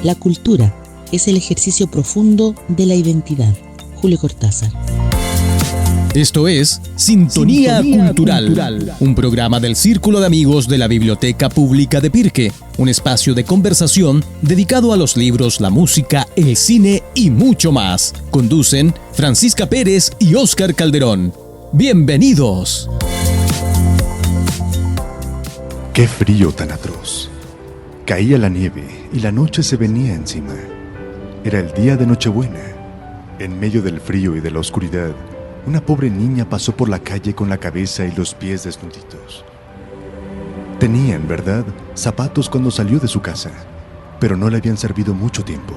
La cultura es el ejercicio profundo de la identidad. Julio Cortázar. Esto es Sintonía Cultural, un programa del Círculo de Amigos de la Biblioteca Pública de Pirque, un espacio de conversación dedicado a los libros, la música, el cine y mucho más. Conducen Francisca Pérez y Óscar Calderón. ¡Bienvenidos! ¡Qué frío tan atroz! Caía la nieve y la noche se venía encima. Era el día de Nochebuena. En medio del frío y de la oscuridad, una pobre niña pasó por la calle con la cabeza y los pies desnuditos. Tenía, en verdad, zapatos cuando salió de su casa, pero no le habían servido mucho tiempo.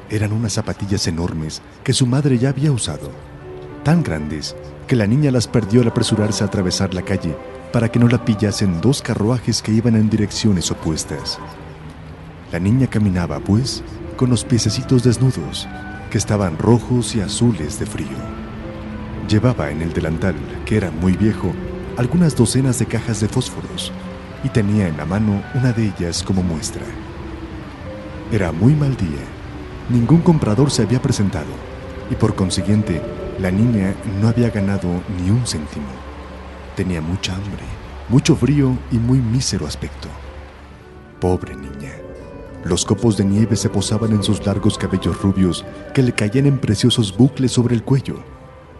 Eran unas zapatillas enormes que su madre ya había usado, tan grandes que la niña las perdió al apresurarse a atravesar la calle para que no la pillasen dos carruajes que iban en direcciones opuestas. La niña caminaba, pues, con los piececitos desnudos, que estaban rojos y azules de frío. Llevaba en el delantal, que era muy viejo, algunas docenas de cajas de fósforos y tenía en la mano una de ellas como muestra. Era muy mal día. Ningún comprador se había presentado y por consiguiente la niña no había ganado ni un céntimo. Tenía mucha hambre, mucho frío y muy mísero aspecto. Pobre niña. Los copos de nieve se posaban en sus largos cabellos rubios que le caían en preciosos bucles sobre el cuello.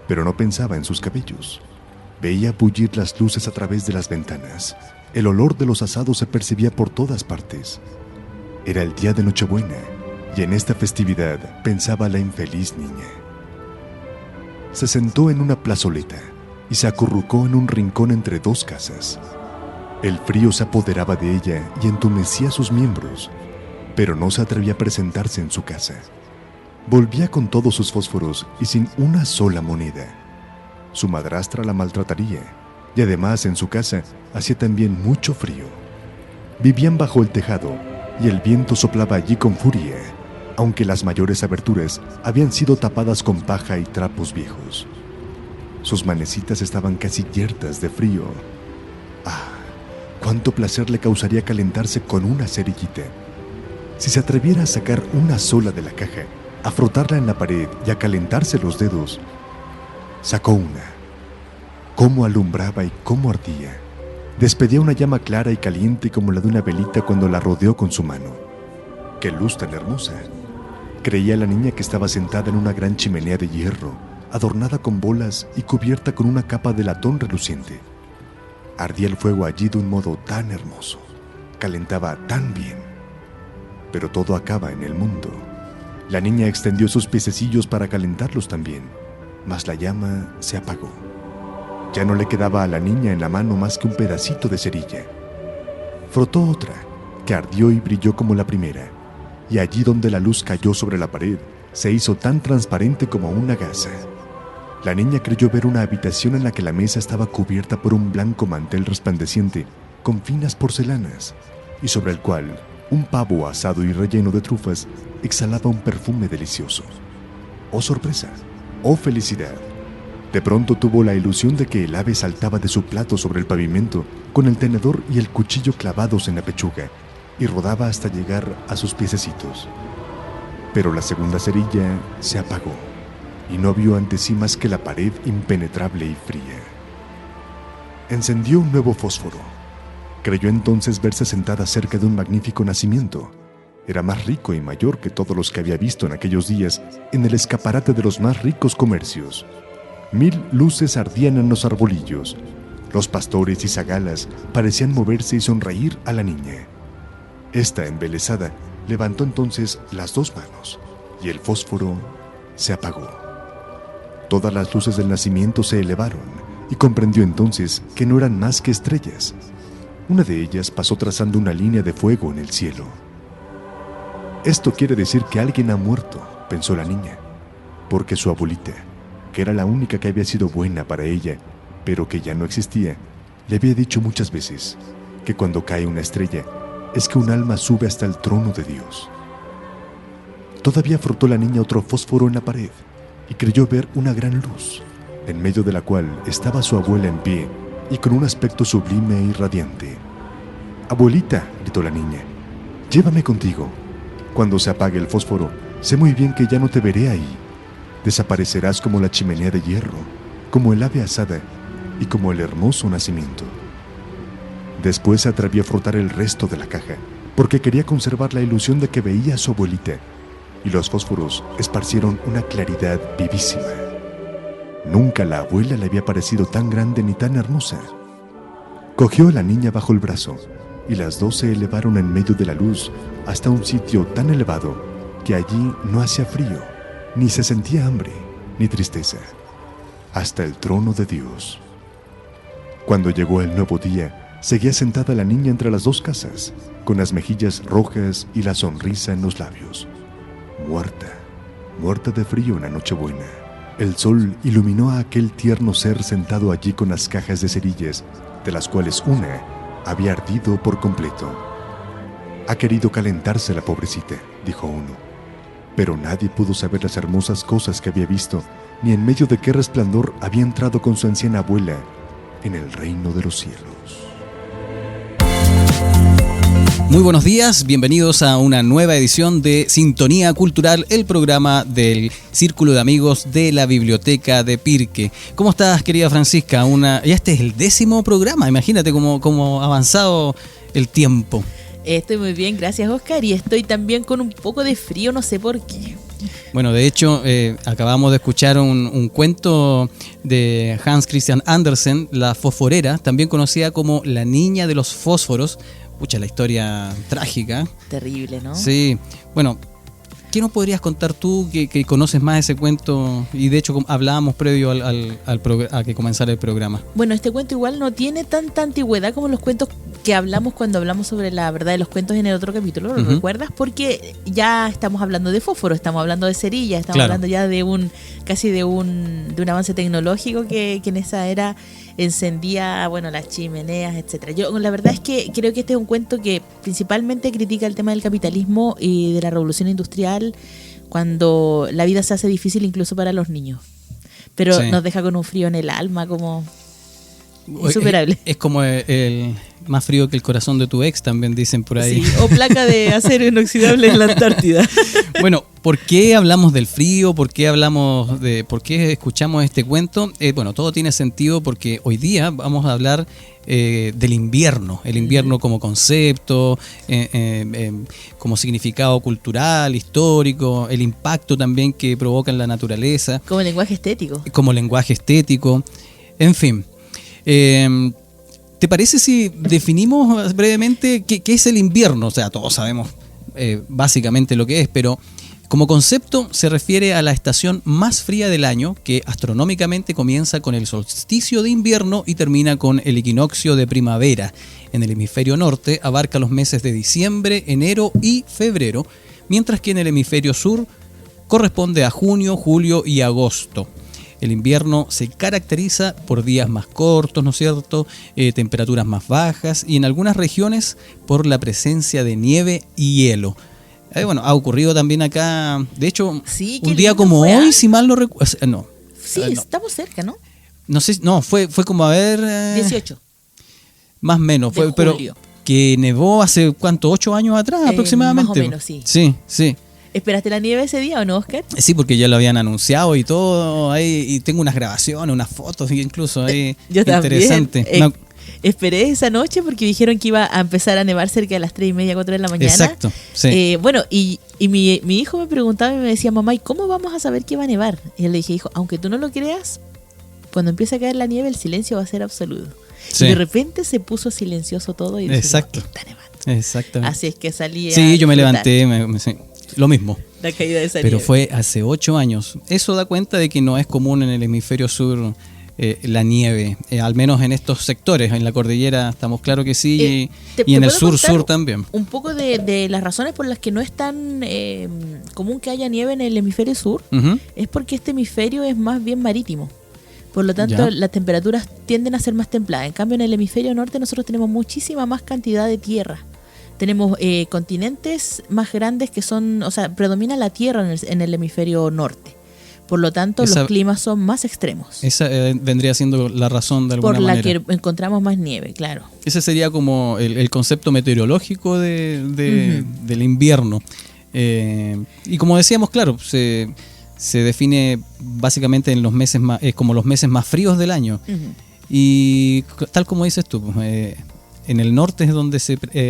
Pero no pensaba en sus cabellos. Veía bullir las luces a través de las ventanas. El olor de los asados se percibía por todas partes. Era el día de Nochebuena, y en esta festividad pensaba la infeliz niña. Se sentó en una plazoleta y se acurrucó en un rincón entre dos casas. El frío se apoderaba de ella y entumecía sus miembros, pero no se atrevía a presentarse en su casa. Volvía con todos sus fósforos y sin una sola moneda. Su madrastra la maltrataría y además en su casa hacía también mucho frío. Vivían bajo el tejado y el viento soplaba allí con furia, aunque las mayores aberturas habían sido tapadas con paja y trapos viejos. Sus manecitas estaban casi yertas de frío. ¡Ah! Cuánto placer le causaría calentarse con una cerillita. Si se atreviera a sacar una sola de la caja, a frotarla en la pared y a calentarse los dedos. Sacó una. Cómo alumbraba y cómo ardía. Despedía una llama clara y caliente como la de una velita cuando la rodeó con su mano. ¡Qué luz tan hermosa! Creía la niña que estaba sentada en una gran chimenea de hierro, adornada con bolas y cubierta con una capa de latón reluciente. Ardía el fuego allí de un modo tan hermoso. Calentaba tan bien. Pero todo acaba en el mundo. La niña extendió sus piececillos para calentarlos también, mas la llama se apagó. Ya no le quedaba a la niña en la mano más que un pedacito de cerilla. Frotó otra, que ardió y brilló como la primera, y allí donde la luz cayó sobre la pared, se hizo tan transparente como una gasa. La niña creyó ver una habitación en la que la mesa estaba cubierta por un blanco mantel resplandeciente con finas porcelanas, y sobre el cual un pavo asado y relleno de trufas exhalaba un perfume delicioso. ¡Oh sorpresa! ¡Oh felicidad! De pronto tuvo la ilusión de que el ave saltaba de su plato sobre el pavimento con el tenedor y el cuchillo clavados en la pechuga y rodaba hasta llegar a sus piececitos. Pero la segunda cerilla se apagó y no vio ante sí más que la pared impenetrable y fría. Encendió un nuevo fósforo. Creyó entonces verse sentada cerca de un magnífico nacimiento. Era más rico y mayor que todos los que había visto en aquellos días en el escaparate de los más ricos comercios. 1000 luces ardían en los arbolillos. Los pastores y zagalas parecían moverse y sonreír a la niña. Esta, embelesada, levantó entonces las dos manos y el fósforo se apagó. Todas las luces del nacimiento se elevaron y comprendió entonces que no eran más que estrellas. Una de ellas pasó trazando una línea de fuego en el cielo. Esto quiere decir que alguien ha muerto, pensó la niña, porque su abuelita, que era la única que había sido buena para ella, pero que ya no existía, le había dicho muchas veces que cuando cae una estrella es que un alma sube hasta el trono de Dios. Todavía frotó la niña otro fósforo en la pared y creyó ver una gran luz, en medio de la cual estaba su abuela en pie y con un aspecto sublime y radiante. «Abuelita», gritó la niña, «llévame contigo». Cuando se apague el fósforo, sé muy bien que ya no te veré ahí. Desaparecerás como la chimenea de hierro, como el ave asada y como el hermoso nacimiento. Después se atrevió a frotar el resto de la caja, porque quería conservar la ilusión de que veía a su abuelita, y los fósforos esparcieron una claridad vivísima. Nunca la abuela le había parecido tan grande ni tan hermosa. Cogió a la niña bajo el brazo, y las dos se elevaron en medio de la luz hasta un sitio tan elevado que allí no hacía frío, ni se sentía hambre, ni tristeza, hasta el trono de Dios. Cuando llegó el nuevo día, seguía sentada la niña entre las dos casas, con las mejillas rojas y la sonrisa en los labios. Muerta de frío en la Nochebuena. El sol iluminó a aquel tierno ser sentado allí con las cajas de cerillas, de las cuales una había ardido por completo. Ha querido calentarse la pobrecita, dijo uno. Pero nadie pudo saber las hermosas cosas que había visto, ni en medio de qué resplandor había entrado con su anciana abuela en el reino de los cielos. Muy buenos días, bienvenidos a una nueva edición de Sintonía Cultural, el programa del Círculo de Amigos de la Biblioteca de Pirque. ¿Cómo estás, querida Francisca? Ya este es el 10º programa, imagínate cómo ha avanzado el tiempo. Estoy muy bien, gracias, Oscar, y estoy también con un poco de frío, no sé por qué. Bueno, de hecho, acabamos de escuchar un cuento de Hans Christian Andersen, La Fosforera, también conocida como La Niña de los Fósforos. Pucha, la historia trágica. Terrible, ¿no? Sí. Bueno, ¿qué nos podrías contar tú que conoces más ese cuento? Y de hecho hablábamos previo a que comenzara el programa. Bueno, este cuento igual no tiene tanta antigüedad como los cuentos que hablamos cuando hablamos sobre la verdad de los cuentos en el otro capítulo, ¿lo recuerdas? Porque ya estamos hablando de fósforo, estamos hablando de cerillas, estamos hablando ya de un avance tecnológico que en esa era encendía, bueno, las chimeneas, etcétera. Yo la verdad es que creo que este es un cuento que principalmente critica el tema del capitalismo y de la revolución industrial, cuando la vida se hace difícil incluso para los niños. Pero nos deja con un frío en el alma como insuperable. Es como el más frío que el corazón de tu ex, también dicen por ahí. Sí, o placa de acero inoxidable en la Antártida. Bueno, ¿por qué hablamos del frío? ¿Por qué escuchamos este cuento? Bueno, todo tiene sentido porque hoy día vamos a hablar del invierno. El invierno como concepto, como significado cultural, histórico, el impacto también que provoca en la naturaleza. Como lenguaje estético. En fin. ¿Te parece si definimos brevemente qué es el invierno? O sea, todos sabemos básicamente lo que es, pero como concepto se refiere a la estación más fría del año, que astronómicamente comienza con el solsticio de invierno y termina con el equinoccio de primavera. En el hemisferio norte abarca los meses de diciembre, enero y febrero, mientras que en el hemisferio sur corresponde a junio, julio y agosto. El invierno se caracteriza por días más cortos, ¿no es cierto? Temperaturas más bajas y en algunas regiones por la presencia de nieve y hielo. Bueno, ha ocurrido también acá, de hecho, sí, un día como hoy, si mal no recuerdo. No. Sí, estamos cerca, ¿no? No sé, fue como a ver. 18. Más o menos, fue, pero que nevó hace, ¿cuánto? 8 años atrás aproximadamente. Más o menos, sí. Sí. ¿Esperaste la nieve ese día o no, Oscar? Sí, porque ya lo habían anunciado y todo, ahí, y tengo unas grabaciones, unas fotos incluso ahí. Yo interesante. También. Esperé esa noche porque dijeron que iba a empezar a nevar cerca de las 3:30, 4 de la mañana. Exacto, sí. Bueno, y mi hijo me preguntaba y me decía, mamá, ¿y cómo vamos a saber que va a nevar? Y yo le dije, hijo, aunque tú no lo creas, cuando empiece a caer la nieve el silencio va a ser absoluto. Sí. Y de repente se puso silencioso todo y exacto. Está nevando. Exactamente. Así es que salí Sí, yo me levanté, lo mismo. La caída de esa Pero nieve. fue hace 8 años. Eso da cuenta de que no es común en el hemisferio sur la nieve, al menos en estos sectores. En la cordillera estamos claro que sí, y en el sur también. Un poco de las razones por las que no es tan común que haya nieve en el hemisferio sur, es porque este hemisferio es más bien marítimo. Por lo tanto, las temperaturas tienden a ser más templadas. En cambio, en el hemisferio norte nosotros tenemos muchísima más cantidad de tierra. Tenemos continentes más grandes que son, o sea, predomina la tierra en el hemisferio norte. Por lo tanto, los climas son más extremos. Esa vendría siendo la razón de alguna manera. Por la que encontramos más nieve, claro. Ese sería como el concepto meteorológico del invierno. Y como decíamos, claro, se define básicamente en los meses más, como los meses más fríos del año. Y tal como dices tú, en el norte es donde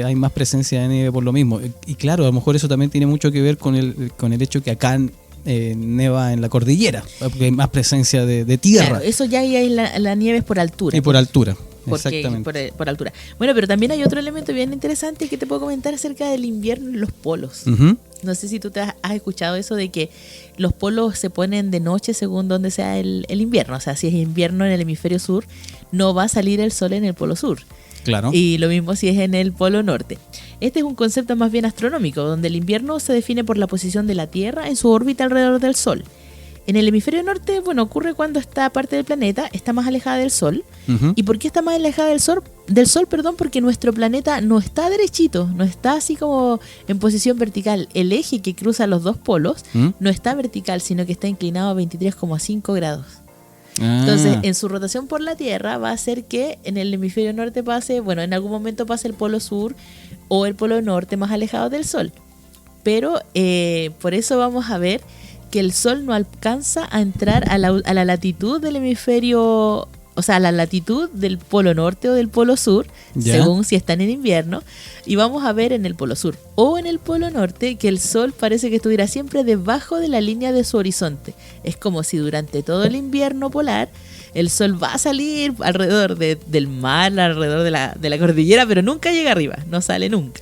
hay más presencia de nieve por lo mismo. Y claro, a lo mejor eso también tiene mucho que ver con el hecho que acá neva en la cordillera, porque hay más presencia de tierra. Claro, eso ya hay la nieve es por altura. Y por altura. Porque Exactamente. por altura. Bueno, pero también hay otro elemento bien interesante que te puedo comentar acerca del invierno en los polos. Uh-huh. No sé si tú te has escuchado eso de que los polos se ponen de noche según donde sea el invierno. O sea, si es invierno en el hemisferio sur, no va a salir el sol en el polo sur. Claro. Y lo mismo si es en el polo norte. Este es un concepto más bien astronómico, donde el invierno se define por la posición de la Tierra en su órbita alrededor del Sol. En el hemisferio norte, bueno, ocurre cuando esta parte del planeta está más alejada del Sol. Uh-huh. ¿Y por qué está más alejada del Sol? Porque nuestro planeta no está derechito, no está así como en posición vertical. El eje que cruza los dos polos no está vertical, sino que está inclinado a 23,5 grados. Entonces, en su rotación por la Tierra va a hacer que en el hemisferio norte pase, bueno, en algún momento pase el polo sur o el polo norte más alejado del Sol. Pero por eso vamos a ver que el Sol no alcanza a entrar a la latitud del hemisferio, o sea, a la latitud del polo norte o del polo sur, según si están en invierno, y vamos a ver en el polo sur o en el polo norte que el Sol parece que estuviera siempre debajo de la línea de su horizonte. Es como si durante todo el invierno polar el Sol va a salir alrededor del mar, alrededor de la cordillera, pero nunca llega arriba, no sale nunca.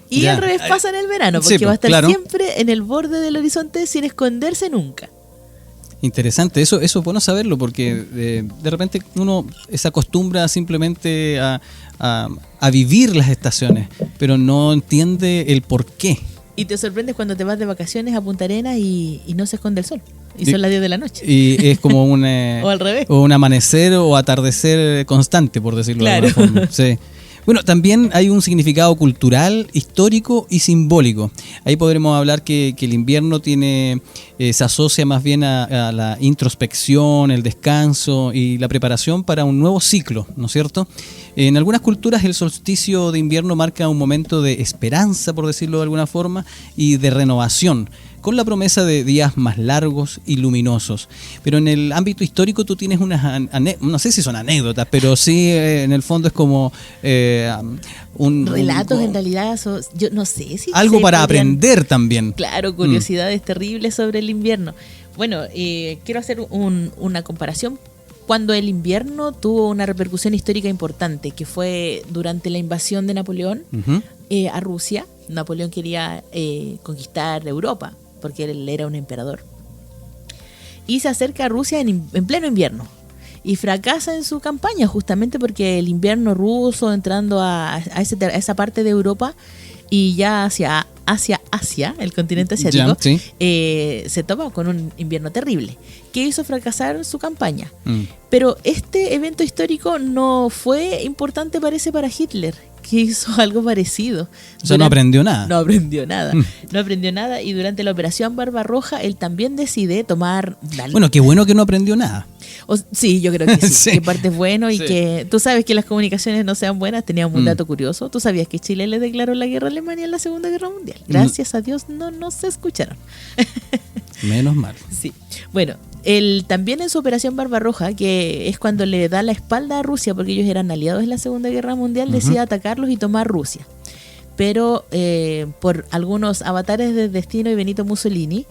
Y al revés pasa en el verano, porque sí, va a estar siempre en el borde del horizonte sin esconderse nunca. Interesante, eso es bueno saberlo, porque de repente uno se acostumbra simplemente a vivir las estaciones, pero no entiende el por qué. Y te sorprendes cuando te vas de vacaciones a Punta Arenas y no se esconde el sol. Y son las 10 de la noche. Y es como un o al revés. O un amanecer o atardecer constante, por decirlo de alguna forma. Sí. Bueno, también hay un significado cultural, histórico y simbólico. Ahí podremos hablar que el invierno se asocia más bien a la introspección, el descanso y la preparación para un nuevo ciclo, ¿no es cierto? En algunas culturas el solsticio de invierno marca un momento de esperanza, por decirlo de alguna forma, y de renovación, con la promesa de días más largos y luminosos. Pero en el ámbito histórico tú tienes unas, no sé si son anécdotas, pero sí en el fondo es como relatos en realidad, yo no sé si algo para aprender también. Claro, curiosidades terribles sobre el invierno. Bueno, quiero hacer una comparación. Cuando el invierno tuvo una repercusión histórica importante, que fue durante la invasión de Napoleón a Rusia. Napoleón quería conquistar Europa, porque él era un emperador. Y se acerca a Rusia en pleno invierno. Y fracasa en su campaña, justamente porque el invierno ruso, entrando a esa parte de Europa y ya hacia Asia, el continente asiático, se topa con un invierno terrible, que hizo fracasar su campaña. Pero este evento histórico no fue importante, parece, para Hitler, que hizo algo parecido. O sea, no aprendió nada. No aprendió nada. Y durante la Operación Barbarroja, él también decide tomar... Bueno, qué bueno que no aprendió nada. Sí, yo creo que sí. Que parte es bueno y que tú sabes que las comunicaciones no sean buenas. Teníamos un dato curioso. ¿Tú sabías que Chile le declaró la guerra a Alemania en la Segunda Guerra Mundial? Gracias a Dios no se escucharon. Menos mal. Sí. Bueno, él también en su Operación Barbarroja, que es cuando le da la espalda a Rusia, porque ellos eran aliados en la Segunda Guerra Mundial, decide atacarlos y tomar Rusia. Pero por algunos avatares del destino y Benito Mussolini,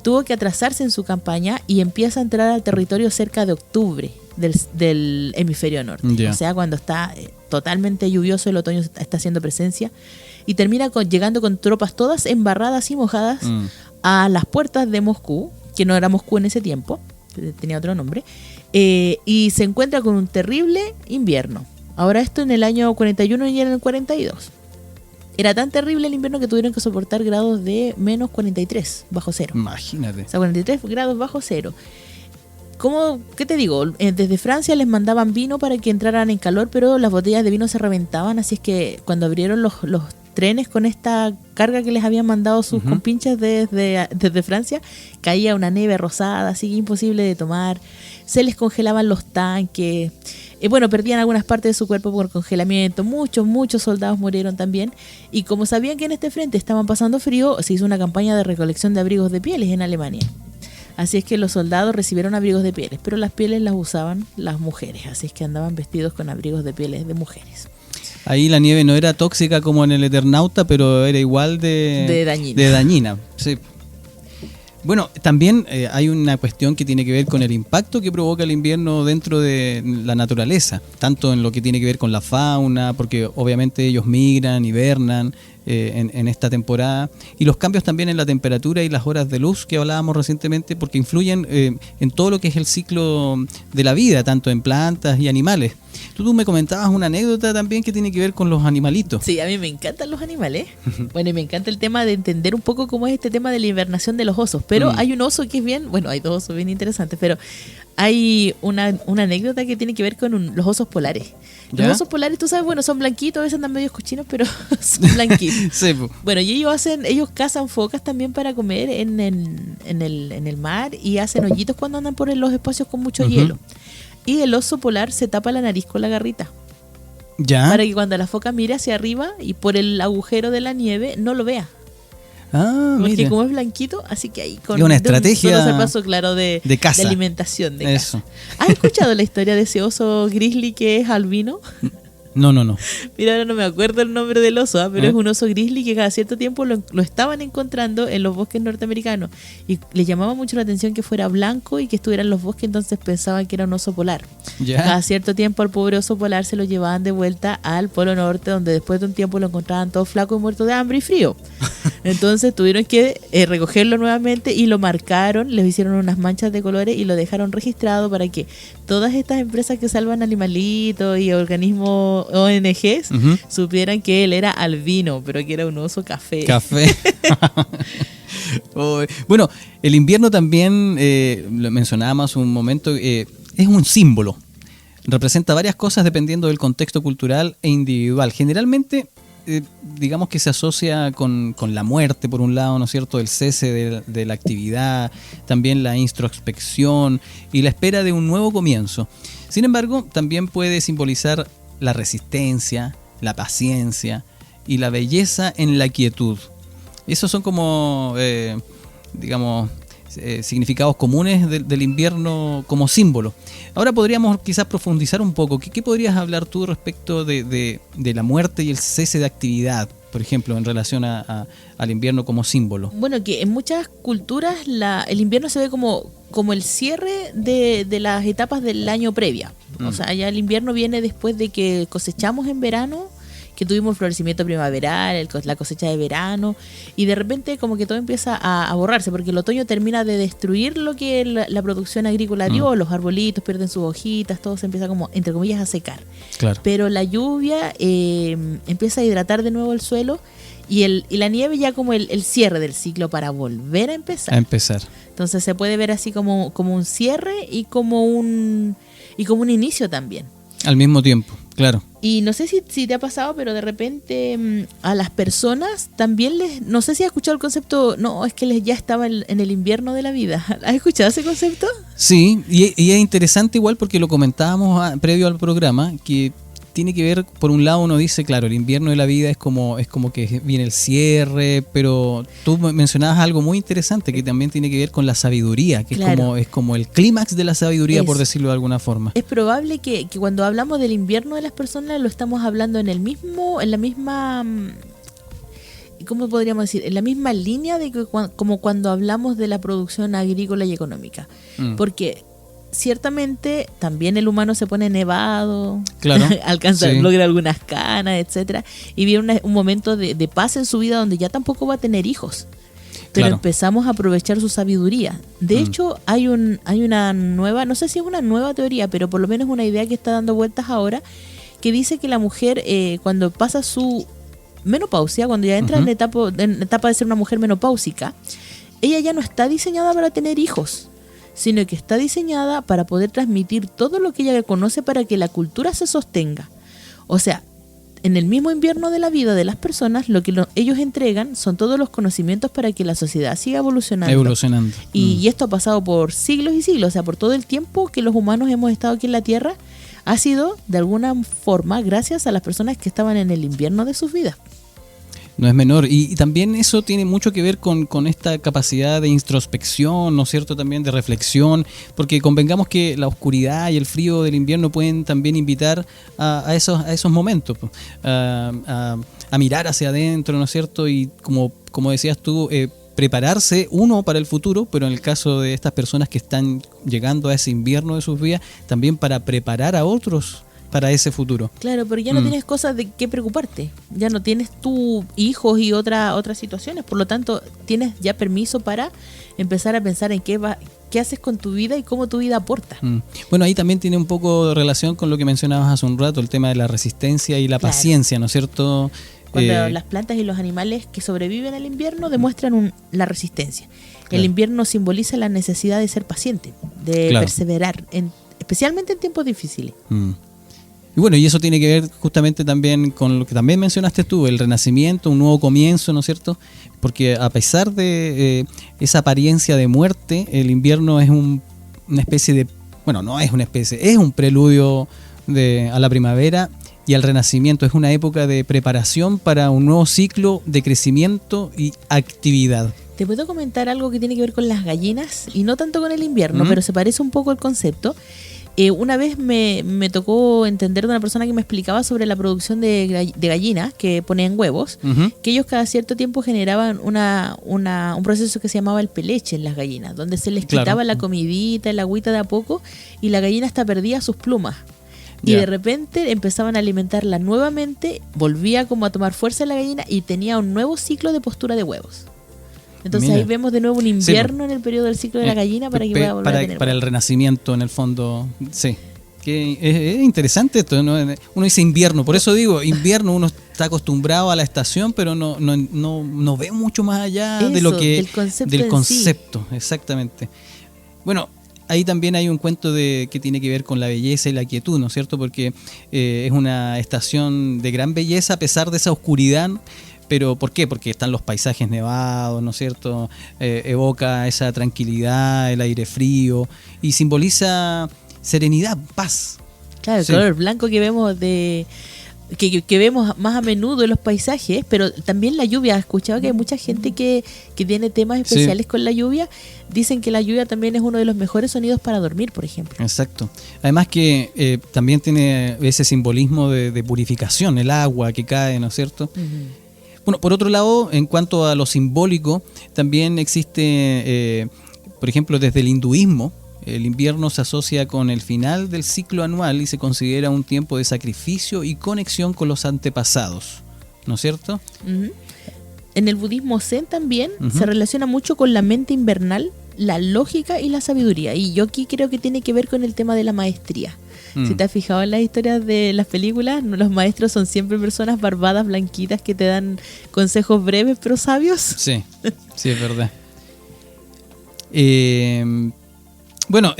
tuvo que atrasarse en su campaña y empieza a entrar al territorio cerca de octubre del hemisferio norte. O sea, cuando está totalmente lluvioso, el otoño está haciendo presencia, y termina llegando con tropas todas embarradas y mojadas a las puertas de Moscú, que no era Moscú en ese tiempo, tenía otro nombre, y se encuentra con un terrible invierno. Ahora esto en el año 41 y en el 42. Era tan terrible el invierno que tuvieron que soportar grados de menos 43 bajo cero. Imagínate. O sea, 43 grados bajo cero. ¿Qué te digo? Desde Francia les mandaban vino para que entraran en calor, pero las botellas de vino se reventaban, así es que cuando abrieron los trenes con esta carga que les habían mandado sus compinches desde Francia, caía una nieve rosada, así que imposible de tomar. Se les congelaban los tanques. Bueno, perdían algunas partes de su cuerpo por congelamiento. Muchos soldados murieron también. Y como sabían que en este frente estaban pasando frío, se hizo una campaña de recolección de abrigos de pieles en Alemania. Así es que los soldados recibieron abrigos de pieles, pero las pieles las usaban las mujeres. Así es que andaban vestidos con abrigos de pieles de mujeres. Ahí la nieve no era tóxica como en el Eternauta, pero era igual de dañina. Sí. Bueno, también hay una cuestión que tiene que ver con el impacto que provoca el invierno dentro de la naturaleza, tanto en lo que tiene que ver con la fauna, porque obviamente ellos migran, hibernan en esta temporada, y los cambios también en la temperatura y las horas de luz que hablábamos recientemente, porque influyen en todo lo que es el ciclo de la vida, tanto en plantas y animales. Tú me comentabas una anécdota también que tiene que ver con los animalitos. Sí, a mí me encantan los animales. Bueno, y me encanta el tema de entender un poco cómo es este tema de la hibernación de los osos. Pero hay un oso que es bien, bueno, hay dos osos bien interesantes, pero hay una anécdota que tiene que ver con los osos polares. ¿Ya? Los osos polares, tú sabes, bueno, son blanquitos, a veces andan medio cochinos, pero son blanquitos. Sí. Bueno, y ellos cazan focas también para comer en el mar, y hacen hoyitos cuando andan por los espacios con mucho hielo. Y el oso polar se tapa la nariz con la garrita. ¿Ya? Para que cuando la foca mire hacia arriba y por el agujero de la nieve no lo vea. Porque mira. como es blanquito, así que ahí con una estrategia solo se pasó, claro, de caza. De alimentación, de Eso. caza. ¿Has escuchado la historia de ese oso grizzly que es albino? No. Mira, ahora no me acuerdo el nombre del oso, pero es un oso grizzly que cada cierto tiempo lo estaban encontrando en los bosques norteamericanos, y les llamaba mucho la atención que fuera blanco y que estuviera en los bosques, entonces pensaban que era un oso polar. Ya. Cada cierto tiempo al pobre oso polar se lo llevaban de vuelta al Polo Norte, donde después de un tiempo lo encontraban todo flaco y muerto de hambre y frío. Entonces tuvieron que recogerlo nuevamente y lo marcaron, les hicieron unas manchas de colores y lo dejaron registrado para que todas estas empresas que salvan animalitos y organismos ONGs supieran que él era albino, pero que era un oso café. Bueno, el invierno también, lo mencionábamos un momento, es un símbolo. Representa varias cosas dependiendo del contexto cultural e individual. Generalmente, digamos que se asocia con la muerte, por un lado, ¿no es cierto?, el cese de la actividad, también la introspección y la espera de un nuevo comienzo. Sin embargo, también puede simbolizar la resistencia, la paciencia y la belleza en la quietud. Esos son como, significados comunes del invierno como símbolo. Ahora podríamos quizás profundizar un poco. ¿Qué podrías hablar tú respecto de la muerte y el cese de actividad, por ejemplo, en relación al invierno como símbolo? Bueno, que en muchas culturas el invierno se ve como el cierre de las etapas del año previa. O sea, ya el invierno viene después de que cosechamos en verano, que tuvimos el florecimiento primaveral, la cosecha de verano, y de repente como que todo empieza a borrarse, porque el otoño termina de destruir lo que la producción agrícola dio, los arbolitos pierden sus hojitas, todo se empieza como, entre comillas, a secar. Claro. Pero la lluvia empieza a hidratar de nuevo el suelo, y la nieve ya como el cierre del ciclo para volver a empezar. Entonces se puede ver así como un cierre y como un inicio también. Al mismo tiempo, claro. Y no sé si te ha pasado, pero de repente a las personas también no sé si has escuchado el concepto, no, es que ya estaba en el invierno de la vida. ¿Has escuchado ese concepto? Sí, y es interesante igual porque lo comentábamos previo al programa, que tiene que ver, por un lado uno dice, claro, el invierno de la vida es como que viene el cierre, pero tú mencionabas algo muy interesante que también tiene que ver con la sabiduría, que claro, es como el clímax de la sabiduría, por decirlo de alguna forma. Es probable que cuando hablamos del invierno de las personas lo estamos hablando en la misma, ¿cómo podríamos decir? En la misma línea de que como cuando hablamos de la producción agrícola y económica. Porque ciertamente también el humano se pone nevado, claro, logra algunas canas, etcétera, y viene un momento de paz en su vida donde ya tampoco va a tener hijos, pero claro, empezamos a aprovechar su sabiduría. De hecho, hay una nueva, no sé si es una nueva teoría, pero por lo menos una idea que está dando vueltas ahora, que dice que la mujer cuando pasa su menopausia, cuando ya entra en etapa de ser una mujer menopáusica, ella ya no está diseñada para tener hijos, sino que está diseñada para poder transmitir todo lo que ella conoce para que la cultura se sostenga. O sea, en el mismo invierno de la vida de las personas, lo que ellos entregan son todos los conocimientos para que la sociedad siga evolucionando. Y esto ha pasado por siglos y siglos, o sea, por todo el tiempo que los humanos hemos estado aquí en la Tierra, ha sido de alguna forma gracias a las personas que estaban en el invierno de sus vidas. No es menor, y también eso tiene mucho que ver con esta capacidad de introspección, ¿no es cierto?, también de reflexión, porque convengamos que la oscuridad y el frío del invierno pueden también invitar a esos momentos, a mirar hacia adentro, ¿no es cierto?, y como decías tú, prepararse uno para el futuro, pero en el caso de estas personas que están llegando a ese invierno de sus vidas, también para preparar a otros para ese futuro. Claro, pero ya no tienes cosas de qué preocuparte, ya no tienes tus hijos y otras situaciones, por lo tanto tienes ya permiso para empezar a pensar en qué haces con tu vida y cómo tu vida aporta. Bueno, ahí también tiene un poco de relación con lo que mencionabas hace un rato, el tema de la resistencia y la paciencia, ¿no es cierto? Cuando las plantas y los animales que sobreviven al invierno demuestran la resistencia. Claro. El invierno simboliza la necesidad de ser paciente, de perseverar, especialmente en tiempos difíciles. Y bueno, y eso tiene que ver justamente también con lo que también mencionaste tú, el renacimiento, un nuevo comienzo, ¿no es cierto? Porque a pesar de esa apariencia de muerte, el invierno es una especie de... Bueno, no es una especie, es un preludio a la primavera y al renacimiento. Es una época de preparación para un nuevo ciclo de crecimiento y actividad. Te puedo comentar algo que tiene que ver con las gallinas, y no tanto con el invierno, pero se parece un poco al concepto. Una vez me tocó entender de una persona que me explicaba sobre la producción de gallinas que ponían huevos, que ellos cada cierto tiempo generaban un proceso que se llamaba el peleche en las gallinas, donde se les quitaba la comidita, el agüita de a poco, y la gallina hasta perdía sus plumas. Y de repente empezaban a alimentarla nuevamente, volvía como a tomar fuerza la gallina y tenía un nuevo ciclo de postura de huevos. Entonces ahí vemos de nuevo un invierno en el periodo del ciclo de la gallina para que pueda volver a tener para el renacimiento, en el fondo. Sí, que es interesante esto, ¿no? Uno dice invierno, por eso digo invierno, uno está acostumbrado a la estación, pero no ve mucho más allá de lo que del concepto, exactamente. Bueno, ahí también hay un cuento que tiene que ver con la belleza y la quietud, ¿no es cierto? Porque es una estación de gran belleza a pesar de esa oscuridad. ¿Pero por qué? Porque están los paisajes nevados, ¿no es cierto? Evoca esa tranquilidad, el aire frío y simboliza serenidad, paz. Claro, el color blanco que vemos que vemos más a menudo en los paisajes, pero también la lluvia. He escuchado que hay mucha gente que tiene temas especiales con la lluvia. Dicen que la lluvia también es uno de los mejores sonidos para dormir, por ejemplo. Exacto. Además que también tiene ese simbolismo de purificación, el agua que cae, ¿no es cierto? Bueno, por otro lado, en cuanto a lo simbólico, también existe, por ejemplo, desde el hinduismo, el invierno se asocia con el final del ciclo anual y se considera un tiempo de sacrificio y conexión con los antepasados, ¿no es cierto? En el budismo zen también se relaciona mucho con la mente invernal, la lógica y la sabiduría. Y yo aquí creo que tiene que ver con el tema de la maestría. Si te has fijado en las historias de las películas, los maestros son siempre personas barbadas, blanquitas, que te dan consejos breves pero sabios. Sí, es verdad. Bueno,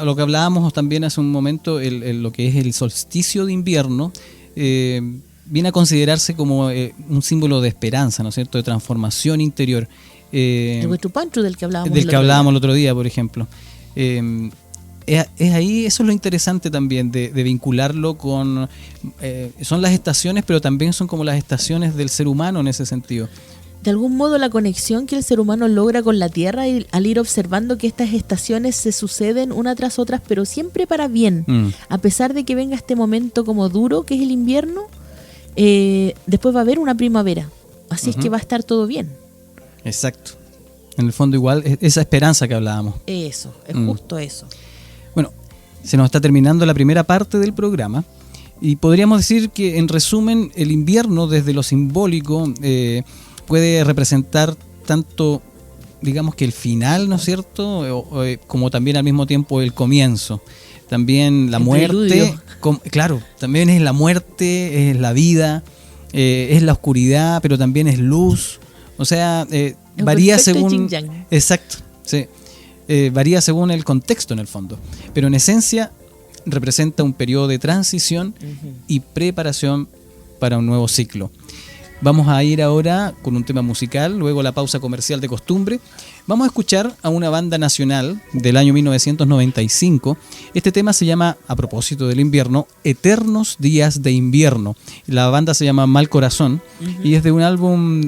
lo que hablábamos también hace un momento, lo que es el solsticio de invierno, viene a considerarse como un símbolo de esperanza, ¿no es cierto?, de transformación interior. El Huaychupanchu del que hablábamos. El otro día, por ejemplo. Es ahí, eso es lo interesante también de vincularlo con... son las estaciones, pero también son como las estaciones del ser humano en ese sentido. De algún modo la conexión que el ser humano logra con la Tierra al ir observando que estas estaciones se suceden una tras otras, pero siempre para bien. A pesar de que venga este momento como duro, que es el invierno, después va a haber una primavera. Así es que va a estar todo bien. Exacto. En el fondo igual, esa esperanza que hablábamos. Eso, es justo eso. Bueno, se nos está terminando la primera parte del programa y podríamos decir que, en resumen, el invierno desde lo simbólico puede representar tanto, digamos, que el final, ¿no es cierto?, como también al mismo tiempo el comienzo. También la muerte, claro, también es la muerte, es la vida, es la oscuridad, pero también es luz. O sea, varía según... Exacto, sí. Varía según el contexto en el fondo, pero en esencia representa un periodo de transición y preparación para un nuevo ciclo. Vamos a ir ahora con un tema musical, luego la pausa comercial de costumbre. Vamos a escuchar a una banda nacional del año 1995. Este tema se llama, a propósito del invierno, Eternos Días de Invierno. La banda se llama Mal Corazón y es de un álbum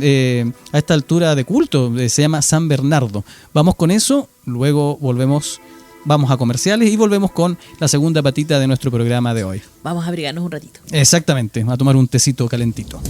a esta altura de culto, se llama San Bernardo. Vamos con eso, luego vamos a comerciales y volvemos con la segunda patita de nuestro programa de hoy. Vamos a abrigarnos un ratito. Exactamente, a tomar un tecito calentito.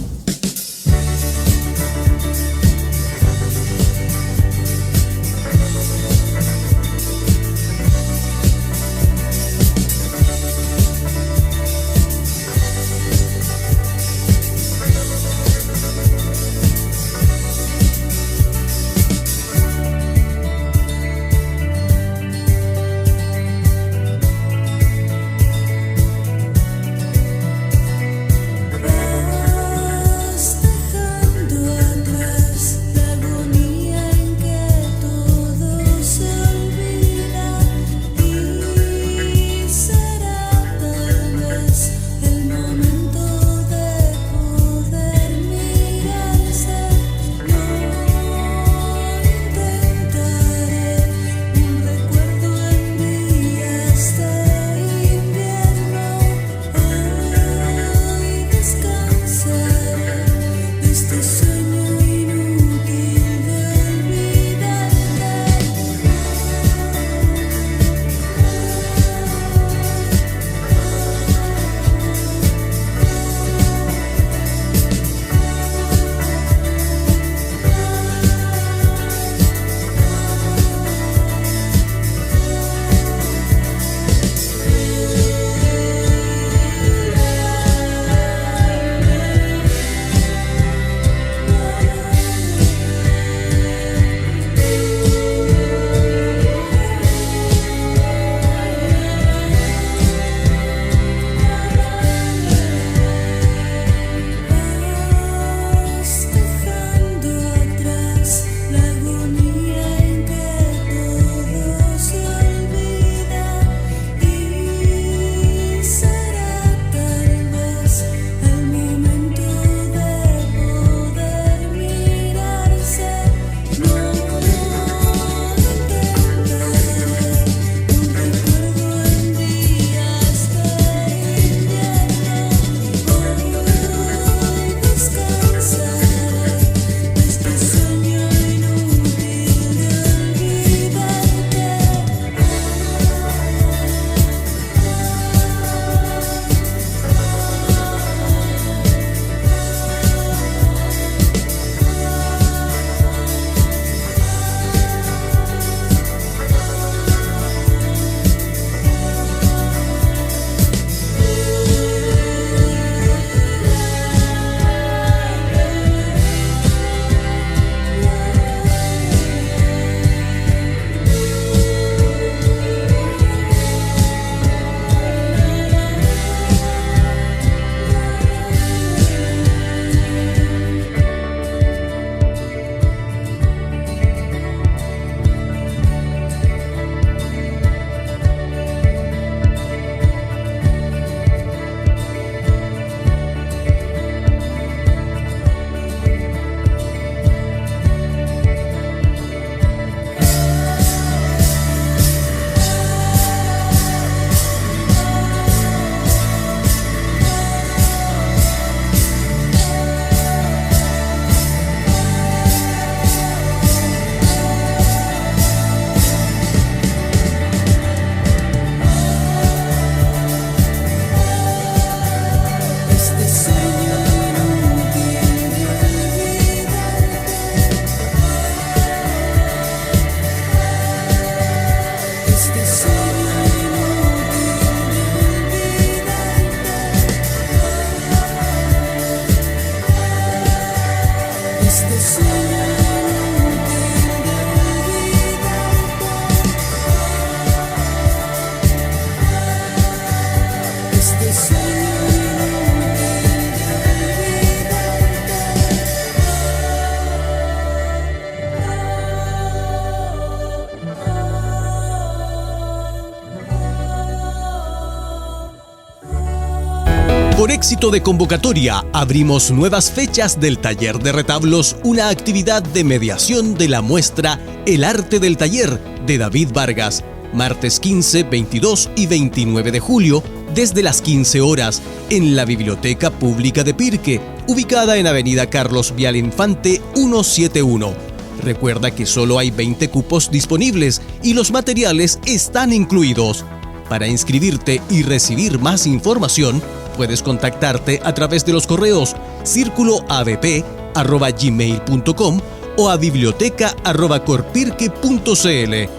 Por éxito de convocatoria, abrimos nuevas fechas del Taller de Retablos, una actividad de mediación de la muestra El Arte del Taller de David Vargas, martes 15, 22 y 29 de julio, desde las 15 horas, en la Biblioteca Pública de Pirque, ubicada en Avenida Carlos Vial Infante 171. Recuerda que solo hay 20 cupos disponibles y los materiales están incluidos. Para inscribirte y recibir más información, puedes contactarte a través de los correos circuloabp@gmail.com o a biblioteca@corpirque.cl.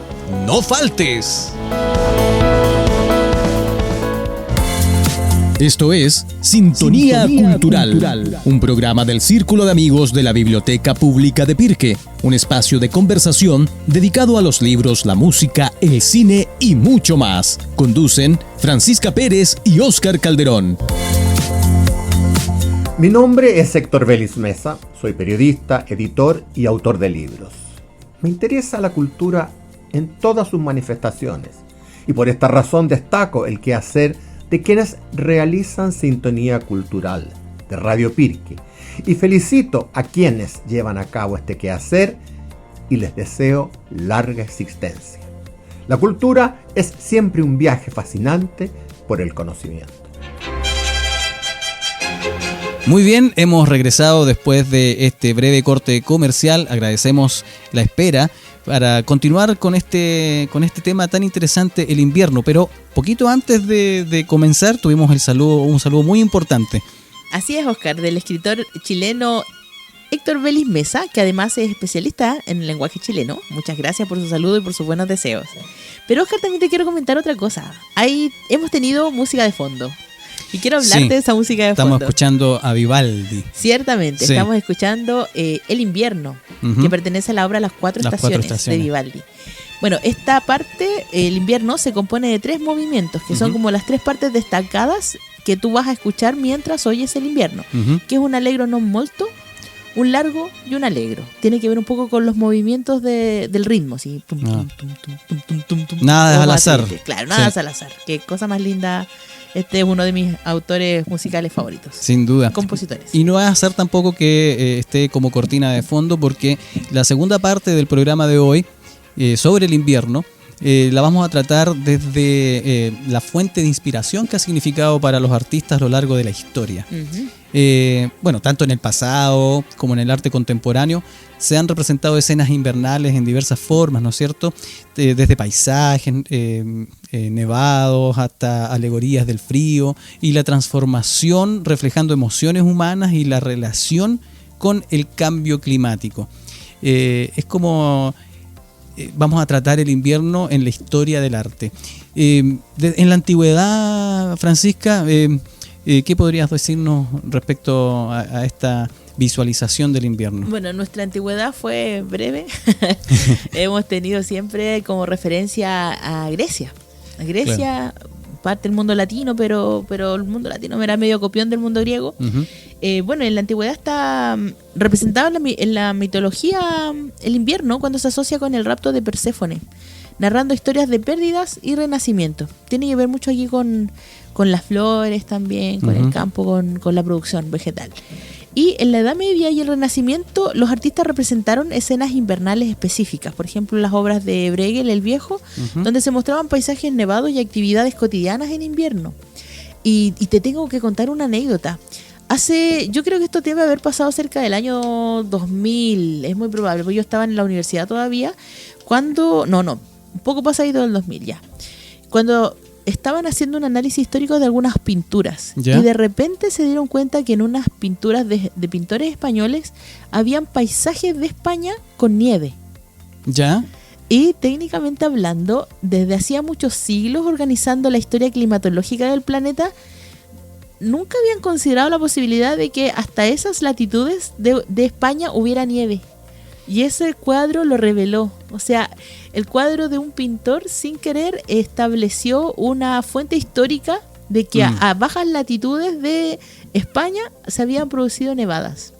¡No faltes! Esto es Sintonía Cultural, un programa del Círculo de Amigos de la Biblioteca Pública de Pirque, un espacio de conversación dedicado a los libros, la música, el cine y mucho más. Conducen Francisca Pérez y Óscar Calderón. Mi nombre es Héctor Vélez Mesa, soy periodista, editor y autor de libros. Me interesa la cultura en todas sus manifestaciones y por esta razón destaco el quehacer de quienes realizan Sintonía Cultural de Radio Pirque y felicito a quienes llevan a cabo este quehacer y les deseo larga existencia. La cultura es siempre un viaje fascinante por el conocimiento. Muy bien, hemos regresado después de este breve corte comercial. Agradecemos la espera para continuar con este tema tan interesante, el invierno. Pero poquito antes de comenzar tuvimos un saludo muy importante. Así es, Óscar, del escritor chileno Héctor Vélez Mesa, que además es especialista en el lenguaje chileno. Muchas gracias por su saludo y por sus buenos deseos. Pero, Óscar, también te quiero comentar otra cosa. Hemos tenido música de fondo. Y quiero hablarte de esa música de fondo. Estamos escuchando a Vivaldi. Ciertamente, sí. Estamos escuchando El Invierno, que pertenece a la obra Las Cuatro Estaciones de Vivaldi. Bueno, esta parte, El Invierno, se compone de 3 movimientos, que son como las 3 partes destacadas que tú vas a escuchar mientras oyes El Invierno, que es un allegro non molto, un largo y un allegro. Tiene que ver un poco con los movimientos del ritmo, ¿sí? Nada es al azar. Claro, nada es al azar. Qué cosa más linda. Este es uno de mis autores musicales favoritos. Sin duda. Compositores. Y no va a ser tampoco que esté como cortina de fondo, porque la segunda parte del programa de hoy, sobre el invierno, la vamos a tratar desde la fuente de inspiración que ha significado para los artistas a lo largo de la historia. Bueno, tanto en el pasado como en el arte contemporáneo se han representado escenas invernales en diversas formas, ¿no es cierto? Desde paisajes nevados hasta alegorías del frío y la transformación reflejando emociones humanas y la relación con el cambio climático. Es como vamos a tratar el invierno en la historia del arte. En la antigüedad, Francisca, ¿qué podrías decirnos respecto a esta visualización del invierno? Bueno, nuestra antigüedad fue breve. Hemos tenido siempre como referencia a Grecia. A Grecia, claro. Parte del mundo latino, pero el mundo latino era medio copión del mundo griego. Bueno, en la antigüedad está representado en la mitología el invierno cuando se asocia con el rapto de Perséfone, narrando historias de pérdidas y renacimiento. Tiene que ver mucho aquí con las flores también, con el campo, con la producción vegetal. Y en la Edad Media y el Renacimiento, los artistas representaron escenas invernales específicas. Por ejemplo, las obras de Bruegel el Viejo, donde se mostraban paisajes nevados y actividades cotidianas en invierno. Y te tengo que contar una anécdota. Yo creo que esto debe haber pasado cerca del año 2000, es muy probable, porque yo estaba en la universidad todavía, un poco pasadito del 2000 ya, cuando estaban haciendo un análisis histórico de algunas pinturas. ¿Ya? Y de repente se dieron cuenta que en unas pinturas de pintores españoles habían paisajes de España con nieve. ¿Ya? Y técnicamente hablando, desde hacía muchos siglos organizando la historia climatológica del planeta, nunca habían considerado la posibilidad de que hasta esas latitudes de España hubiera nieve. Y ese cuadro lo reveló. O sea, el cuadro de un pintor sin querer estableció una fuente histórica de que a bajas latitudes de España se habían producido nevadas.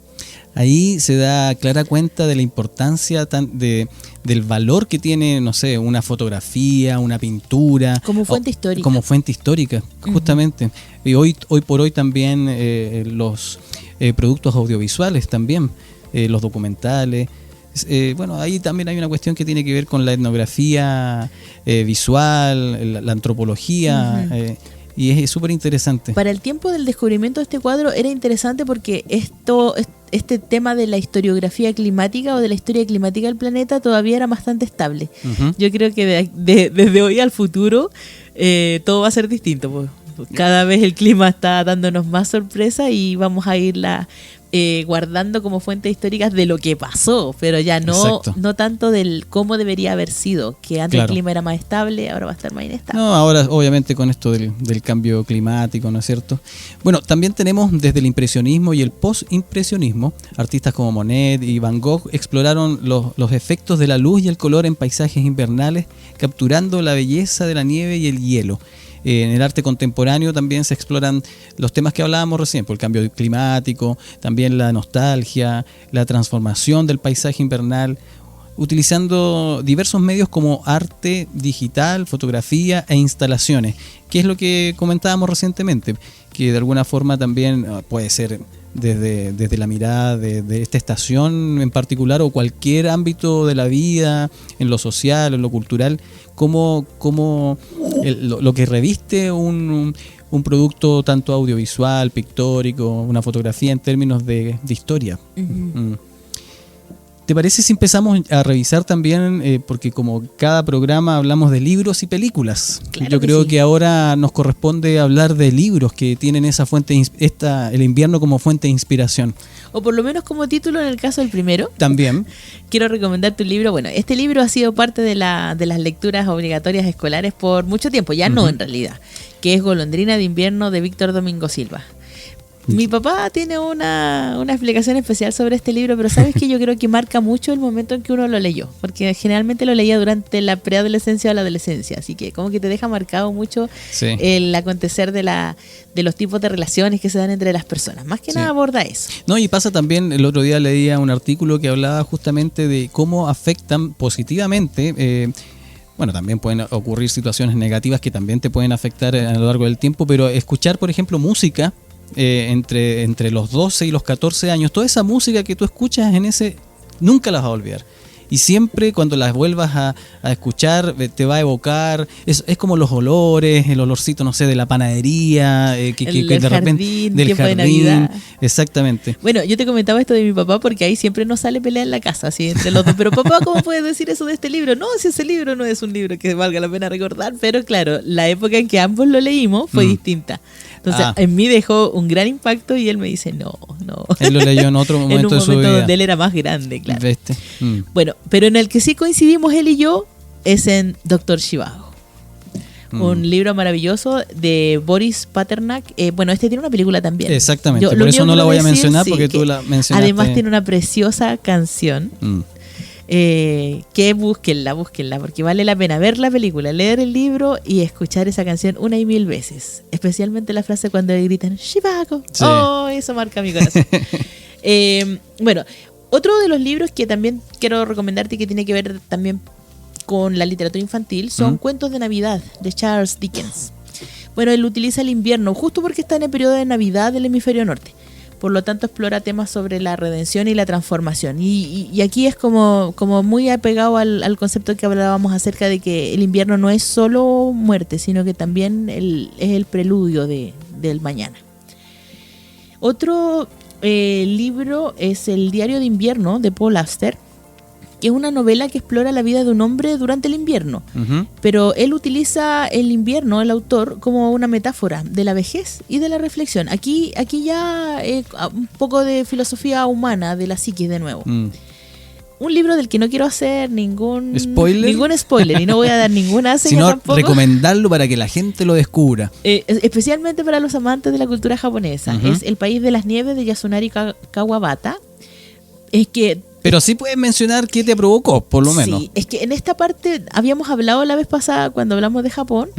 ahí se da clara cuenta de la importancia del valor que tiene, no sé, una fotografía, una pintura. Como fuente histórica. Como fuente histórica, justamente. Y hoy por hoy también los productos audiovisuales también, los documentales. Bueno, ahí también hay una cuestión que tiene que ver con la etnografía visual, la antropología, y es súper interesante. Para el tiempo del descubrimiento de este cuadro era interesante porque este tema de la historiografía climática o de la historia climática del planeta todavía era bastante estable. Yo creo que desde hoy al futuro todo va a ser distinto, pues. Cada vez el clima está dándonos más sorpresa y vamos a irla guardando como fuentes históricas de lo que pasó, pero ya no tanto del cómo debería haber sido, que antes el clima era más estable, ahora va a estar más inestable. No, ahora obviamente con esto del cambio climático, ¿no es cierto? Bueno, también tenemos desde el impresionismo y el post-impresionismo, artistas como Monet y Van Gogh exploraron los efectos de la luz y el color en paisajes invernales, capturando la belleza de la nieve y el hielo. En el arte contemporáneo también se exploran los temas que hablábamos recién, por el cambio climático, también la nostalgia, la transformación del paisaje invernal, utilizando diversos medios como arte digital, fotografía e instalaciones, que es lo que comentábamos recientemente, que de alguna forma también puede ser desde la mirada de esta estación en particular o cualquier ámbito de la vida, en lo social, en lo cultural, como lo que reviste un producto tanto audiovisual, pictórico, una fotografía en términos de historia. ¿Te parece si empezamos a revisar también, porque como cada programa hablamos de libros y películas? Claro, yo creo que ahora nos corresponde hablar de libros que tienen esa fuente, el invierno como fuente de inspiración. O por lo menos como título en el caso del primero. También. Quiero recomendarte un libro. Bueno, este libro ha sido parte de las lecturas obligatorias escolares por mucho tiempo, ya no en realidad, que es Golondrina de invierno de Víctor Domingo Silva. Mi papá tiene una explicación especial sobre este libro, pero sabes que yo creo que marca mucho el momento en que uno lo leyó, porque generalmente lo leía durante la preadolescencia o la adolescencia, así que como que te deja marcado mucho el acontecer de los tipos de relaciones que se dan entre las personas. Más que nada aborda eso. No, y pasa también, el otro día leía un artículo que hablaba justamente de cómo afectan positivamente. Bueno, también pueden ocurrir situaciones negativas que también te pueden afectar a lo largo del tiempo, pero escuchar, por ejemplo, música entre los 12 y los 14 años, toda esa música que tú escuchas nunca las vas a olvidar. Y siempre cuando las vuelvas a escuchar te va a evocar, es como los olores, el olorcito, no sé, de la panadería, que de repente del jardín, de Navidad. Exactamente. Bueno, yo te comentaba esto de mi papá porque ahí siempre nos sale pelea en la casa, así entre los dos. Pero papá, ¿cómo puedes decir eso de este libro? No, si ese libro no es un libro que valga la pena recordar, pero claro, la época en que ambos lo leímos fue distinta. Entonces, en mí dejó un gran impacto y él me dice, no. Él lo leyó en otro momento, en un de su momento vida. Donde él era más grande, claro. Bueno, pero en el que sí coincidimos él y yo es en Dr. Zhivago. Un libro maravilloso de Boris Pasternak. Bueno, este tiene una película también. Exactamente, por eso no la voy a mencionar porque tú la mencionaste. Además tiene una preciosa canción. Que búsquenla, porque vale la pena ver la película, leer el libro y escuchar esa canción 1 y 1000 veces. Especialmente la frase cuando le gritan Zhivago. Sí. Oh, eso marca mi corazón. Bueno, otro de los libros que también quiero recomendarte y que tiene que ver también con la literatura infantil son Cuentos de Navidad de Charles Dickens. Bueno, él utiliza el invierno justo porque está en el periodo de Navidad del hemisferio norte. Por lo tanto, explora temas sobre la redención y la transformación. Y aquí es como muy apegado al concepto que hablábamos acerca de que el invierno no es solo muerte, sino que también es el preludio del mañana. Otro libro es El Diario de Invierno de Paul Auster, que es una novela que explora la vida de un hombre durante el invierno. Pero él utiliza el invierno, el autor, como una metáfora de la vejez y de la reflexión. Aquí ya un poco de filosofía humana, de la psiquis de nuevo. Un libro del que no quiero hacer ningún spoiler y no voy a dar ninguna señal tampoco. Sino recomendarlo para que la gente lo descubra. Especialmente para los amantes de la cultura japonesa. Es El País de las Nieves de Yasunari Kawabata. Pero sí puedes mencionar qué te provocó, por lo menos. Sí, es que en esta parte habíamos hablado la vez pasada cuando hablamos de Japón,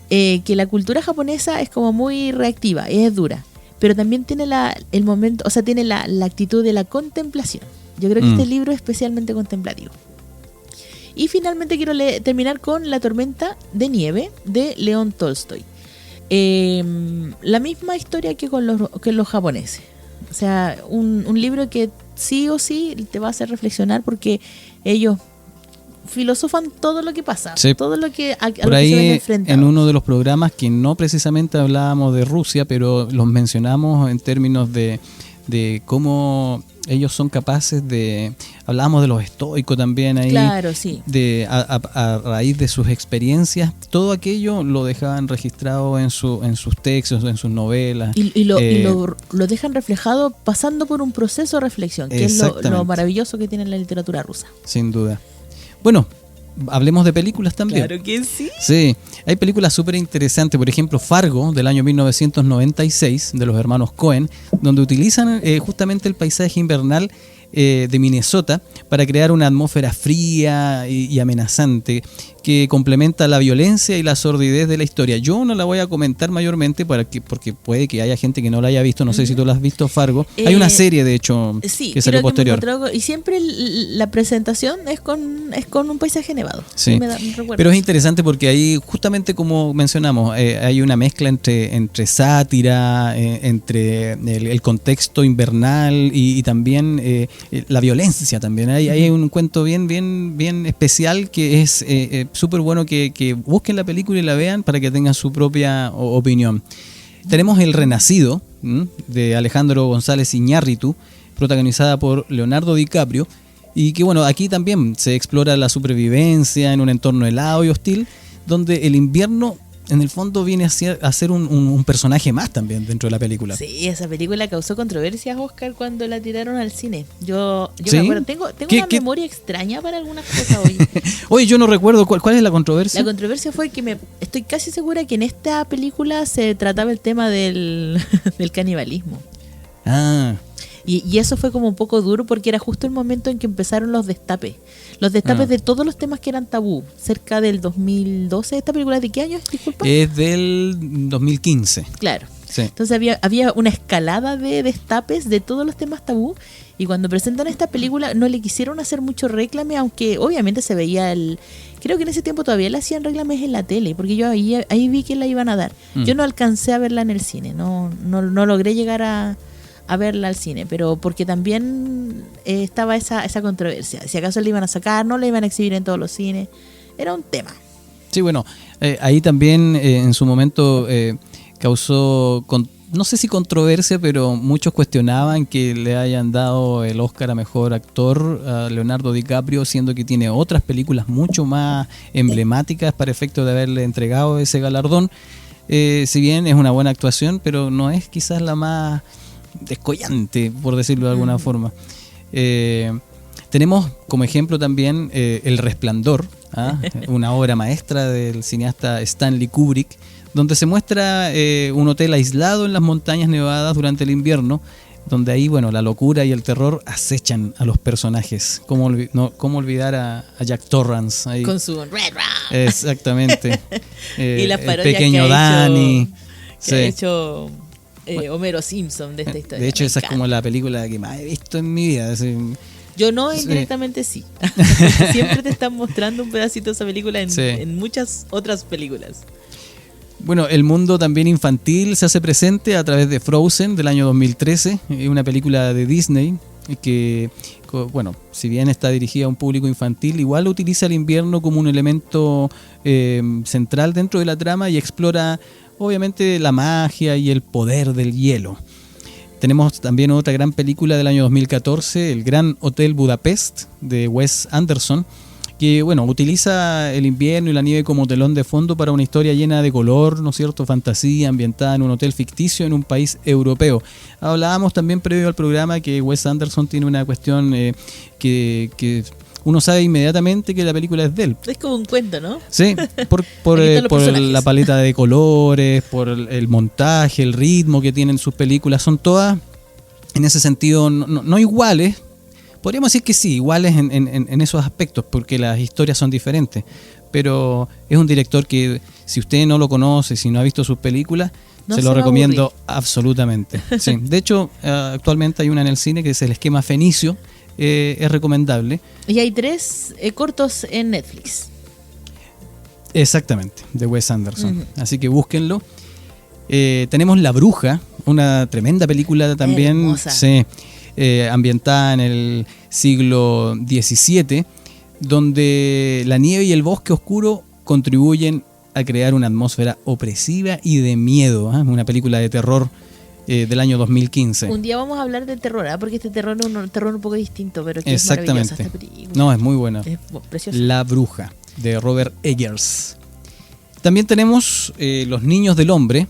que la cultura japonesa es como muy reactiva, es dura. pero también tiene el momento, o sea, tiene la actitud de la contemplación. Yo creo que este libro es especialmente contemplativo. Y finalmente quiero terminar con La tormenta de nieve de León Tolstoy. La misma historia que con los japoneses. O sea, un libro que sí o sí te va a hacer reflexionar, porque ellos filosofan todo lo que pasa, sí, todo lo que a por lo ahí que se ven enfrentados. En uno de los programas que no precisamente hablábamos de Rusia, pero los mencionamos en términos de cómo ellos son capaces de... Hablábamos de los estoicos también ahí. Claro, sí. A raíz de sus experiencias, todo aquello lo dejaban registrado en sus textos, en sus novelas. Y lo dejan reflejado pasando por un proceso de reflexión, que es lo maravilloso que tiene la literatura rusa. Sin duda. Bueno, hablemos de películas también. Claro que sí. Sí, hay películas súper interesantes. Por ejemplo, Fargo, del año 1996, de los hermanos Coen, donde utilizan justamente el paisaje invernal de Minnesota para crear una atmósfera fría y amenazante que complementa la violencia y la sordidez de la historia. Yo no la voy a comentar mayormente porque puede que haya gente que no la haya visto. No sé si tú la has visto, Fargo. Hay una serie, de hecho, sí, que salió posterior. Y siempre la presentación es con un paisaje nevado. Sí. Pero es interesante porque ahí, justamente como mencionamos, hay una mezcla entre sátira, entre el contexto invernal y también la violencia también. Hay un cuento bien especial que es súper bueno que busquen la película y la vean para que tengan su propia opinión. Tenemos El Renacido, de Alejandro González Iñárritu, protagonizada por Leonardo DiCaprio, y que bueno, aquí también se explora la supervivencia en un entorno helado y hostil, donde el invierno en el fondo viene a ser un personaje más también dentro de la película. Sí, esa película causó controversias, Oscar, cuando la tiraron al cine. Yo ¿sí? me acuerdo, tengo una memoria extraña para algunas cosas hoy. Oye, yo no recuerdo cuál es la controversia. La controversia fue que estoy casi segura que en esta película se trataba el tema del canibalismo. Ah. Y eso fue como un poco duro porque era justo el momento en que empezaron los destapes. Los destapes de todos los temas que eran tabú. Cerca del 2012. ¿Esta película de qué año es? Disculpa. Es del 2015. Claro. Sí. Entonces había una escalada de destapes de todos los temas tabú. Y cuando presentan esta película no le quisieron hacer mucho reclame, aunque obviamente se veía creo que en ese tiempo todavía le hacían reclames en la tele, porque yo ahí vi que la iban a dar. Yo no alcancé a verla en el cine. No logré llegar a verla al cine, pero porque también estaba esa controversia. Si acaso le iban a sacar, no la iban a exhibir en todos los cines. Era un tema. Sí, bueno, ahí también en su momento causó, no sé si controversia, pero muchos cuestionaban que le hayan dado el Oscar a Mejor Actor a Leonardo DiCaprio, siendo que tiene otras películas mucho más emblemáticas para efecto de haberle entregado ese galardón. Si bien es una buena actuación, pero no es quizás la más descollante, por decirlo de alguna forma. Tenemos como ejemplo también El Resplandor, una obra maestra del cineasta Stanley Kubrick, donde se muestra un hotel aislado en las montañas nevadas durante el invierno, donde ahí, bueno, la locura y el terror acechan a los personajes. ¿Cómo olvidar a Jack Torrance ahí? Con su Red Rum. Exactamente. Y las parodias el pequeño que Danny. Ha hecho Homero Simpson de esta historia. De hecho, esa es como la película que más he visto en mi vida. Yo no, indirectamente sí. Siempre te están mostrando un pedacito de esa película en muchas otras películas. Bueno, el mundo también infantil se hace presente a través de Frozen del año 2013, una película de Disney que, bueno, si bien está dirigida a un público infantil, igual utiliza el invierno como un elemento central dentro de la trama y explora obviamente la magia y el poder del hielo. Tenemos también otra gran película del año 2014, El Gran Hotel Budapest, de Wes Anderson, que bueno, utiliza el invierno y la nieve como telón de fondo para una historia llena de color, ¿no es cierto?, fantasía, ambientada en un hotel ficticio en un país europeo. Hablábamos también previo al programa que Wes Anderson tiene una cuestión que uno sabe inmediatamente que la película es de él. Es como un cuento, ¿no? Sí, por la paleta de colores, por el montaje, el ritmo que tienen sus películas. Son todas, en ese sentido, no iguales. Podríamos decir que sí, iguales en esos aspectos, porque las historias son diferentes. pero es un director que si usted no lo conoce, si no ha visto sus películas, se lo recomiendo absolutamente. Sí. De hecho, actualmente hay una en el cine que es El esquema fenicio, es recomendable. Y hay 3 cortos en Netflix. Exactamente, de Wes Anderson. Así que búsquenlo. Tenemos La Bruja, una tremenda película también, sí, ambientada en el siglo XVII, donde la nieve y el bosque oscuro contribuyen a crear una atmósfera opresiva y de miedo. Una película de terror del año 2015. Un día vamos a hablar de terror, porque este terror es un terror un poco distinto, pero que exactamente. Es maravillosa esta película. No, es muy buena. Es preciosa. La Bruja, de Robert Eggers. También tenemos Los Niños del Hombre,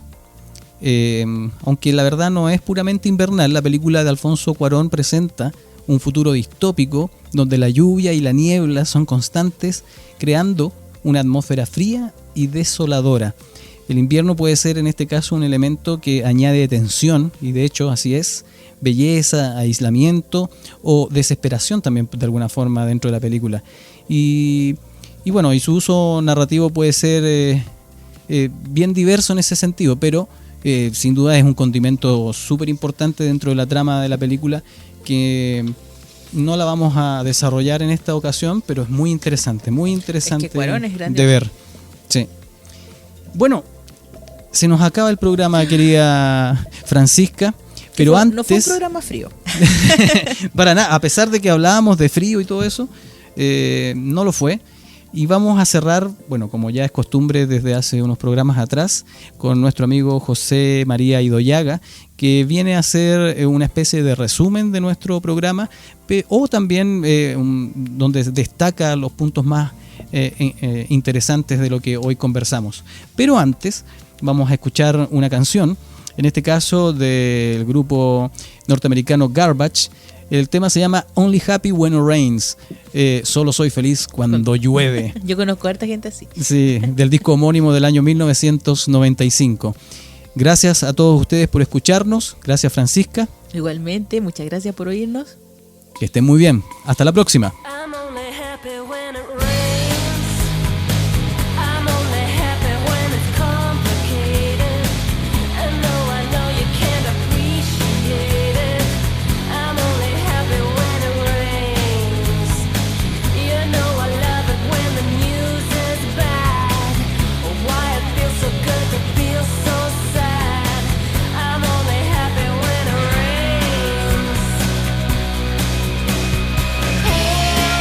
aunque la verdad no es puramente invernal. La película de Alfonso Cuarón presenta un futuro distópico donde la lluvia y la niebla son constantes, creando una atmósfera fría y desoladora. El invierno puede ser en este caso un elemento que añade tensión, y de hecho así es, belleza, aislamiento o desesperación también de alguna forma dentro de la película. Y bueno, y su uso narrativo puede ser bien diverso en ese sentido, pero sin duda es un condimento súper importante dentro de la trama de la película, que no la vamos a desarrollar en esta ocasión, pero es muy interesante es que Cuarón es grande de ver. Sí. Bueno, se nos acaba el programa, querida Francisca, pero antes... No fue un programa frío. Para nada, a pesar de que hablábamos de frío y todo eso, no lo fue. Y vamos a cerrar, bueno, como ya es costumbre desde hace unos programas atrás, con nuestro amigo José María Idoyaga, que viene a hacer una especie de resumen de nuestro programa, o también donde destaca los puntos más interesantes de lo que hoy conversamos. Pero antes vamos a escuchar una canción, en este caso del grupo norteamericano Garbage. El tema se llama Only Happy When It Rains. Solo soy feliz cuando llueve. Yo conozco a harta gente así. Sí, del disco homónimo del año 1995. Gracias a todos ustedes por escucharnos. Gracias, Francisca. Igualmente, muchas gracias por oírnos. Que estén muy bien. Hasta la próxima. Hey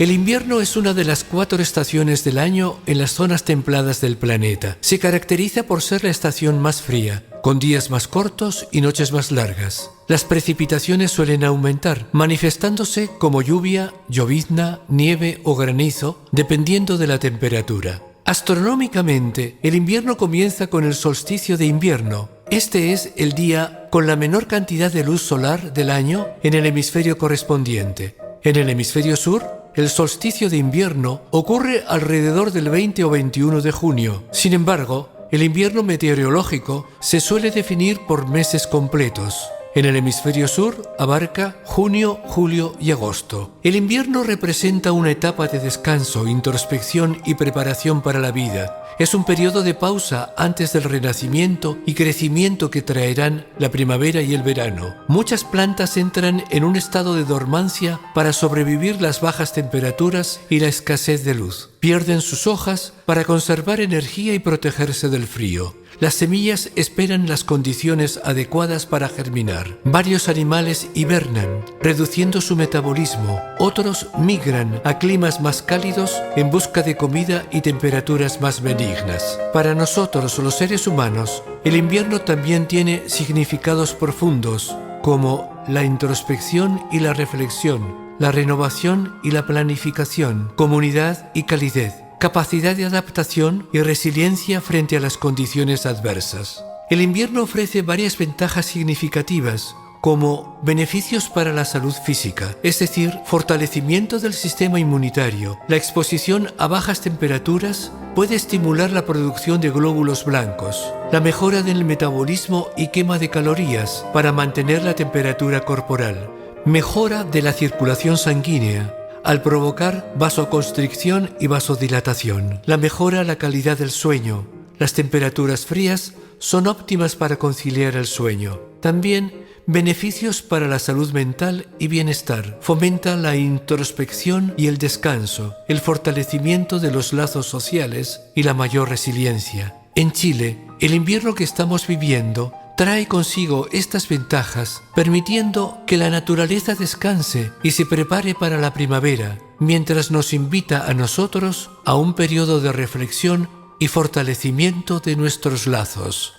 El invierno es una de las 4 estaciones del año en las zonas templadas del planeta. Se caracteriza por ser la estación más fría, con días más cortos y noches más largas. Las precipitaciones suelen aumentar, manifestándose como lluvia, llovizna, nieve o granizo, dependiendo de la temperatura. Astronómicamente, el invierno comienza con el solsticio de invierno. Este es el día con la menor cantidad de luz solar del año en el hemisferio correspondiente. En el hemisferio sur, el solsticio de invierno ocurre alrededor del 20 o 21 de junio. Sin embargo, el invierno meteorológico se suele definir por meses completos. En el hemisferio sur abarca junio, julio y agosto. El invierno representa una etapa de descanso, introspección y preparación para la vida. Es un periodo de pausa antes del renacimiento y crecimiento que traerán la primavera y el verano. Muchas plantas entran en un estado de dormancia para sobrevivir las bajas temperaturas y la escasez de luz. Pierden sus hojas para conservar energía y protegerse del frío. Las semillas esperan las condiciones adecuadas para germinar. Varios animales hibernan, reduciendo su metabolismo. Otros migran a climas más cálidos en busca de comida y temperaturas más benignas. Para nosotros, los seres humanos, el invierno también tiene significados profundos, como la introspección y la reflexión, la renovación y la planificación, comunidad y calidez, capacidad de adaptación y resiliencia frente a las condiciones adversas. El invierno ofrece varias ventajas significativas, como beneficios para la salud física, es decir, fortalecimiento del sistema inmunitario. La exposición a bajas temperaturas puede estimular la producción de glóbulos blancos, la mejora del metabolismo y quema de calorías para mantener la temperatura corporal, mejora de la circulación sanguínea, al provocar vasoconstricción y vasodilatación. La mejora la calidad del sueño. Las temperaturas frías son óptimas para conciliar el sueño. También beneficios para la salud mental y bienestar. Fomenta la introspección y el descanso, el fortalecimiento de los lazos sociales y la mayor resiliencia. En Chile, el invierno que estamos viviendo trae consigo estas ventajas, permitiendo que la naturaleza descanse y se prepare para la primavera, mientras nos invita a nosotros a un periodo de reflexión y fortalecimiento de nuestros lazos.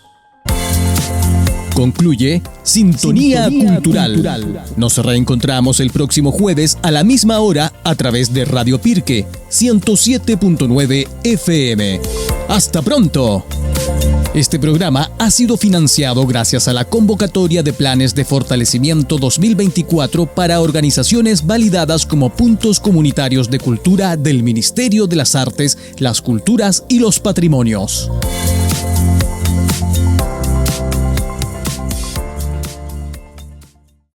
Concluye Sintonía Cultural. Nos reencontramos el próximo jueves a la misma hora a través de Radio Pirque 107.9 FM. ¡Hasta pronto! Este programa ha sido financiado gracias a la convocatoria de planes de fortalecimiento 2024 para organizaciones validadas como puntos comunitarios de cultura del Ministerio de las Artes, las Culturas y los Patrimonios.